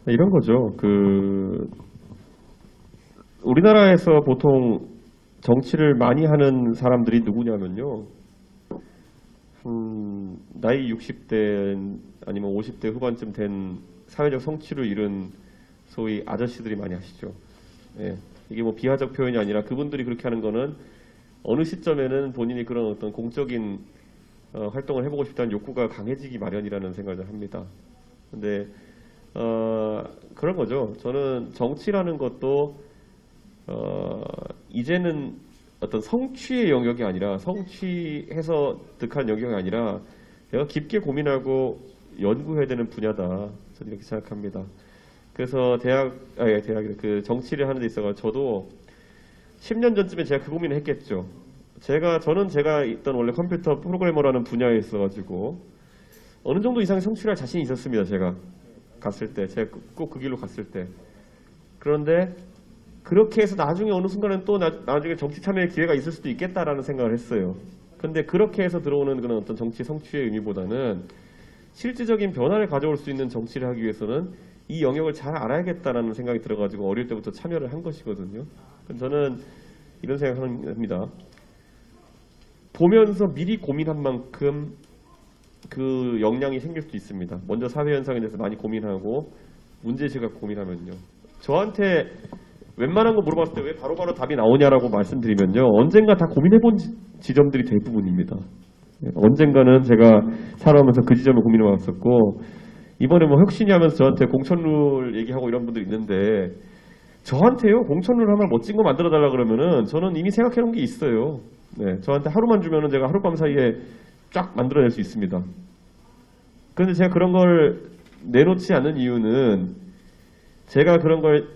이런 거죠. 우리나라에서 보통 정치를 많이 하는 사람들이 누구냐면요. 나이 60대 아니면 50대 후반쯤 된 사회적 성취를 이룬 소위 아저씨들이 많이 하시죠. 예. 이게 뭐 비하적 표현이 아니라 그분들이 그렇게 하는 거는 어느 시점에는 본인이 그런 어떤 공적인 활동을 해보고 싶다는 욕구가 강해지기 마련이라는 생각을 합니다. 근데 그런 거죠. 저는 정치라는 것도 이제는 어떤 성취의 영역이 아니라 성취해서 득한 영역이 아니라 내가 깊게 고민하고 연구해야 되는 분야다. 저는 이렇게 생각합니다. 그래서 대학이래 그 정치를 하는 데 있어서 저도 10년 전쯤에 제가 그 고민을 했겠죠. 저는 제가 있던 원래 컴퓨터 프로그래머라는 분야에 있어가지고 어느 정도 이상의 성취를 할 자신이 있었습니다. 제가 갔을 때, 제가 꼭 그 길로 갔을 때. 그런데 그렇게 해서 나중에 어느 순간은 또 나중에 정치 참여의 기회가 있을 수도 있겠다라는 생각을 했어요. 근데 그렇게 해서 들어오는 그런 어떤 정치 성취의 의미보다는 실질적인 변화를 가져올 수 있는 정치를 하기 위해서는 이 영역을 잘 알아야겠다라는 생각이 들어가지고 어릴 때부터 참여를 한 것이거든요. 저는 이런 생각을 합니다. 보면서 미리 고민한 만큼 그 역량이 생길 수도 있습니다. 먼저 사회 현상에 대해서 많이 고민하고 문제의식을 고민하면요. 저한테 웬만한 거 물어봤을 때 왜 바로바로 답이 나오냐라고 말씀드리면요. 언젠가 다 고민해본 지점들이 대부분입니다. 언젠가는 제가 살아오면서 그 지점을 고민해왔었고 이번에 뭐 혁신이 하면서 저한테 공천룰 얘기하고 이런 분들이 있는데 저한테요. 공천룰 하나 멋진 거 만들어달라 그러면은 저는 이미 생각해놓은 게 있어요. 네, 저한테 하루만 주면은 제가 하룻밤 사이에 쫙 만들어낼 수 있습니다. 그런데 제가 그런 걸 내놓지 않는 이유는 제가 그런 걸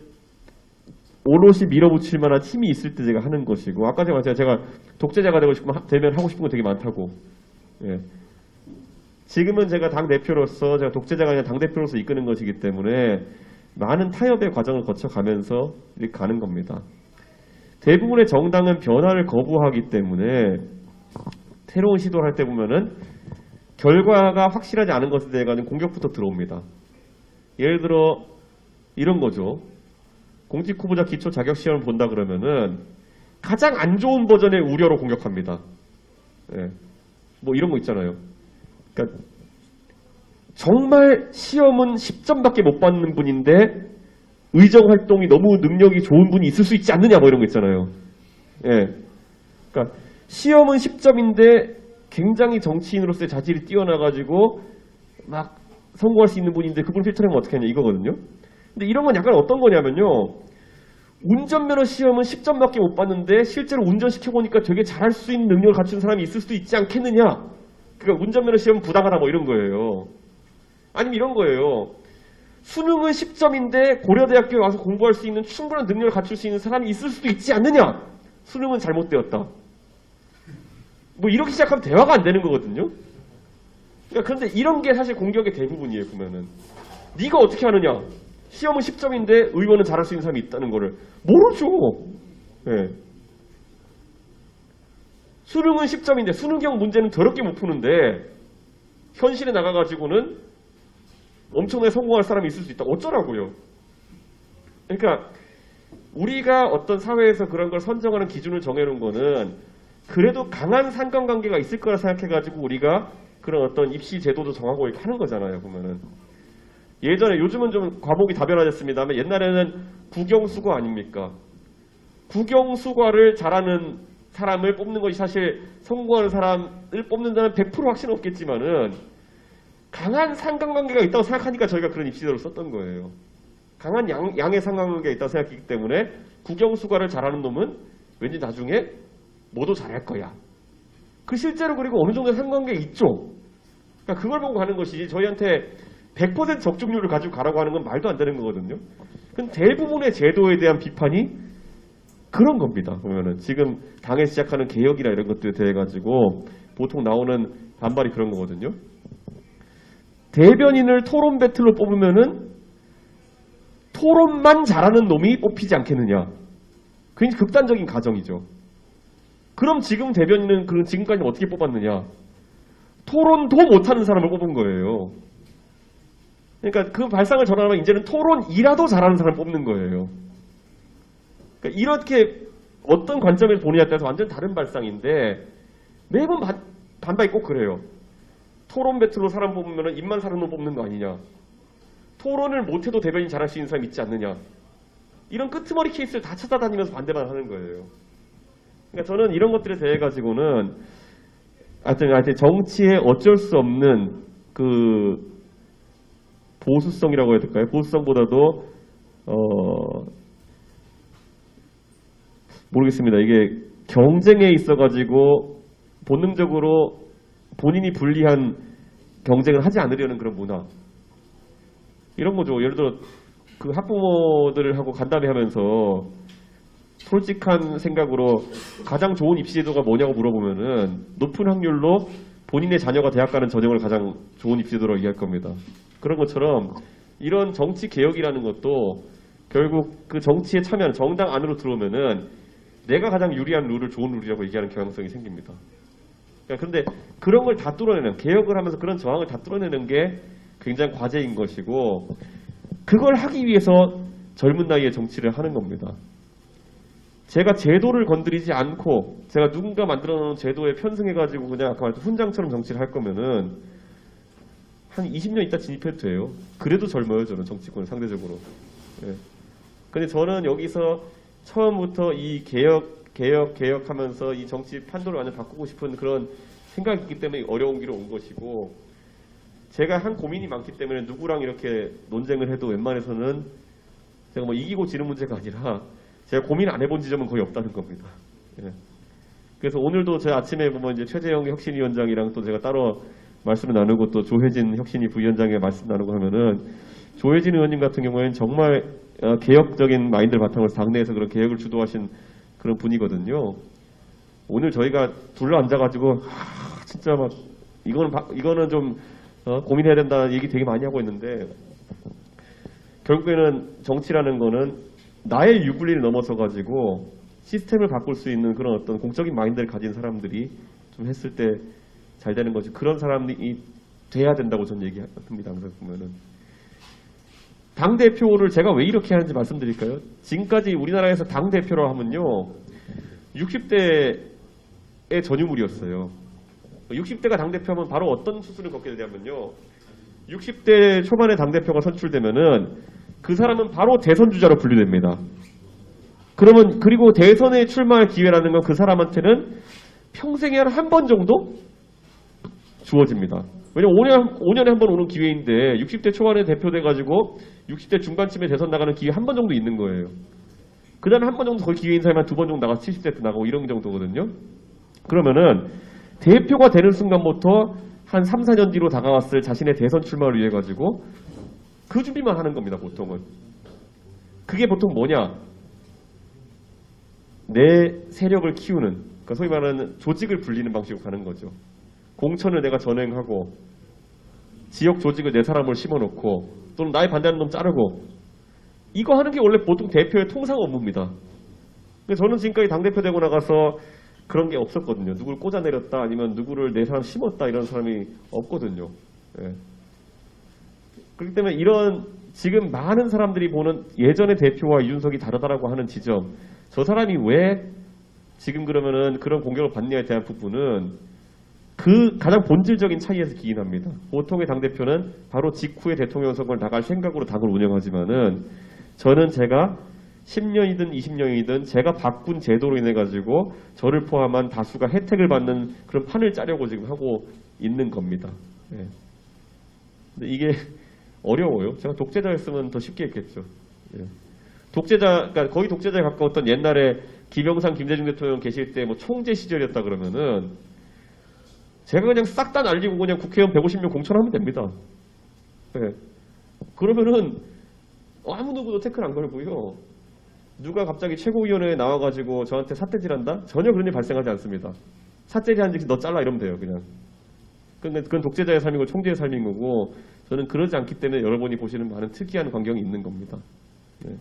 오롯이 밀어붙일 만한 힘이 있을 때 제가 하는 것이고 아까 제가 독재자가 되면 하고 싶은 거 되게 많다고. 예. 지금은 제가 당대표로서 제가 독재자가 아니라 당대표로서 이끄는 것이기 때문에 많은 타협의 과정을 거쳐가면서 이렇게 가는 겁니다. 대부분의 정당은 변화를 거부하기 때문에 새로운 시도를 할 때 보면은 결과가 확실하지 않은 것에 대해 가지고 공격부터 들어옵니다. 예를 들어 이런 거죠. 공직 후보자 기초 자격 시험을 본다 그러면은 가장 안 좋은 버전의 우려로 공격합니다. 예. 뭐 이런 거 있잖아요. 그러니까 정말 시험은 10점밖에 못 받는 분인데 의정 활동이 너무 능력이 좋은 분이 있을 수 있지 않느냐 뭐 이런 거 있잖아요. 예. 그러니까 시험은 10점인데 굉장히 정치인으로서의 자질이 뛰어나가지고 막 성공할 수 있는 분인데 그분 필터링은 어떻게 하냐 이거거든요. 근데 이런 건 약간 어떤 거냐면요. 운전면허 시험은 10점밖에 못 받는데 실제로 운전시켜보니까 되게 잘할 수 있는 능력을 갖춘 사람이 있을 수도 있지 않겠느냐. 그러니까 운전면허 시험은 부당하다 뭐 이런 거예요. 아니면 이런 거예요. 수능은 10점인데 고려대학교에 와서 공부할 수 있는 충분한 능력을 갖출 수 있는 사람이 있을 수도 있지 않느냐. 수능은 잘못되었다. 뭐 이렇게 시작하면 대화가 안 되는 거거든요. 그러니까 그런데 이런 게 사실 공격의 대부분이에요. 보면은 네가 어떻게 하느냐. 시험은 10점인데 의원은 잘할 수 있는 사람이 있다는 거를 모르죠. 네. 수능은 10점인데 수능형 문제는 더럽게 못 푸는데 현실에 나가가지고는 엄청나게 성공할 사람이 있을 수 있다. 어쩌라고요. 그러니까 우리가 어떤 사회에서 그런 걸 선정하는 기준을 정해놓은 거는 그래도 강한 상관관계가 있을 거라 생각해가지고 우리가 그런 어떤 입시 제도도 정하고 이렇게 하는 거잖아요. 보면은 예전에 요즘은 좀 과목이 다변화됐습니다만 옛날에는 국영수과 아닙니까? 국영수과를 잘하는 사람을 뽑는 것이 사실 성공하는 사람을 뽑는다는 100% 확신은 없겠지만은 강한 상관관계가 있다고 생각하니까 저희가 그런 입시제도를 썼던 거예요. 강한 양의 상관관계가 있다고 생각했기 때문에 국영수과를 잘하는 놈은 왠지 나중에 뭐도 잘할 거야. 그 실제로 그리고 어느 정도의 상관관계가 있죠. 그러니까 그걸 보고 가는 것이지 저희한테 100% 적중률을 가지고 가라고 하는 건 말도 안 되는 거거든요. 근데 대부분의 제도에 대한 비판이 그런 겁니다. 보면은 지금 당에 시작하는 개혁이나 이런 것들에 대해 가지고 보통 나오는 반발이 그런 거거든요. 대변인을 토론 배틀로 뽑으면은 토론만 잘하는 놈이 뽑히지 않겠느냐. 굉장히 극단적인 가정이죠. 그럼 지금 대변인은 지금까지 어떻게 뽑았느냐. 토론도 못하는 사람을 뽑은 거예요. 그러니까 그 발상을 전환하면 이제는 토론이라도 잘하는 사람 뽑는 거예요. 그러니까 이렇게 어떤 관점에서 보느냐에 따라서 완전 다른 발상인데 매번 반박이 꼭 그래요. 토론 배틀로 사람 뽑으면 입만 사는 놈 뽑는 거 아니냐. 토론을 못해도 대변인 잘할 수 있는 사람 있지 않느냐. 이런 끄트머리 케이스를 다 찾아다니면서 반대만 하는 거예요. 그러니까 저는 이런 것들에 대해 가지고는 하여튼 정치에 어쩔 수 없는 그 보수성이라고 해야 될까요? 보수성보다도 모르겠습니다. 이게 경쟁에 있어가지고 본능적으로 본인이 불리한 경쟁을 하지 않으려는 그런 문화. 이런 거죠. 예를 들어 그 학부모들하고 간담회 하면서 솔직한 생각으로 가장 좋은 입시 제도가 뭐냐고 물어보면은 높은 확률로 본인의 자녀가 대학 가는 전형을 가장 좋은 입시 제도라고 얘기할 겁니다. 그런 것처럼 이런 정치 개혁이라는 것도 결국 그 정치에 참여하는 정당 안으로 들어오면은 내가 가장 유리한 룰을 좋은 룰이라고 얘기하는 경향성이 생깁니다. 그런데 그런 걸 다 뚫어내는, 개혁을 하면서 그런 저항을 다 뚫어내는 게 굉장히 과제인 것이고, 그걸 하기 위해서 젊은 나이에 정치를 하는 겁니다. 제가 제도를 건드리지 않고 제가 누군가 만들어 놓은 제도에 편승해가지고 그냥 아까 말했던 훈장처럼 정치를 할 거면은 한 20년 있다 진입해도 돼요. 그래도 젊어요, 저는 정치권은 상대적으로. 예. 근데 저는 여기서 처음부터 이 개혁하면서 이 정치 판도를 완전 바꾸고 싶은 그런 생각이 있기 때문에 어려운 길을 온 것이고, 제가 한 고민이 많기 때문에 누구랑 이렇게 논쟁을 해도 웬만해서는 제가 뭐 이기고 지는 문제가 아니라 제가 고민 안 해본 지점은 거의 없다는 겁니다. 예. 그래서 오늘도 제 아침에 보면 이제 최재형 혁신위원장이랑 또 제가 따로 말씀을 나누고 또 조혜진 혁신위 부위원장의 말씀 나누고 하면은 조혜진 의원님 같은 경우에는 정말 개혁적인 마인드를 바탕으로 당내에서 그런 개혁을 주도하신 그런 분이거든요. 오늘 저희가 둘러 앉아가지고 진짜 막 이거는 좀 고민해야 된다는 얘기 되게 많이 하고 있는데, 결국에는 정치라는 거는 나의 유불리를 넘어서 가지고 시스템을 바꿀 수 있는 그런 어떤 공적인 마인드를 가진 사람들이 좀 했을 때 잘 되는 거지, 그런 사람이 돼야 된다고 저는 얘기합니다. 항상 보면은 당대표를 제가 왜 이렇게 하는지 말씀드릴까요? 지금까지 우리나라에서 당대표로 하면요 60대의 전유물이었어요. 60대가 당대표 하면 바로 어떤 수순을 걷게 되냐면요, 60대 초반에 당대표가 선출되면은 그 사람은 바로 대선주자로 분류됩니다. 그리고 대선에 출마할 기회라는 건 그 사람한테는 평생에 한 번 정도 주어집니다. 왜냐면 5년에 한 번 오는 기회인데 60대 초반에 대표돼가지고 60대 중반쯤에 대선 나가는 기회 한 번 정도 있는 거예요. 그 다음에 한 번 정도 거의 기회인 사람이 한 두 번 정도 나가서 70대 때 나가고 이런 정도거든요. 그러면은 대표가 되는 순간부터 한 3, 4년 뒤로 다가왔을 자신의 대선 출마를 위해 가지고 그 준비만 하는 겁니다, 보통은. 그게 보통 뭐냐? 내 세력을 키우는, 그러니까 소위 말하는 조직을 불리는 방식으로 가는 거죠. 공천을 내가 전행하고 지역 조직을 내 사람을 심어놓고 또는 나에 반대하는 놈 자르고, 이거 하는 게 원래 보통 대표의 통상 업무입니다. 근데 저는 지금까지 당대표 되고 나가서 그런 게 없었거든요. 누구를 꽂아내렸다 아니면 누구를 내 사람 심었다 이런 사람이 없거든요. 예. 그렇기 때문에 이런 지금 많은 사람들이 보는 예전의 대표와 이준석이 다르다라고 하는 지점, 저 사람이 왜 지금 그러면은 그런 공격을 받느냐에 대한 부분은 그 가장 본질적인 차이에서 기인합니다. 보통의 당대표는 바로 직후에 대통령 선거를 나갈 생각으로 당을 운영하지만은 저는 제가 10년이든 20년이든 제가 바꾼 제도로 인해 가지고 저를 포함한 다수가 혜택을 받는 그런 판을 짜려고 지금 하고 있는 겁니다. 예. 근데 이게 어려워요. 제가 독재자였으면 더 쉽게 했겠죠. 예. 그러니까 거의 독재자에 가까웠던 옛날에 김영삼, 김대중 대통령 계실 때 뭐 총재 시절이었다 그러면은 제가 그냥 싹 다 날리고 그냥 국회의원 150명 공천하면 됩니다. 예. 그러면은 아무 누구도 태클 안 걸고요. 누가 갑자기 최고위원회에 나와가지고 저한테 삿대질한다? 전혀 그런 일 발생하지 않습니다. 삿대질한 즉시 너 잘라 이러면 돼요, 그냥. 근데 그건 독재자의 삶이고 총재의 삶인 거고, 저는 그러지 않기 때문에 여러분이 보시는 많은 특이한 광경이 있는 겁니다. 네.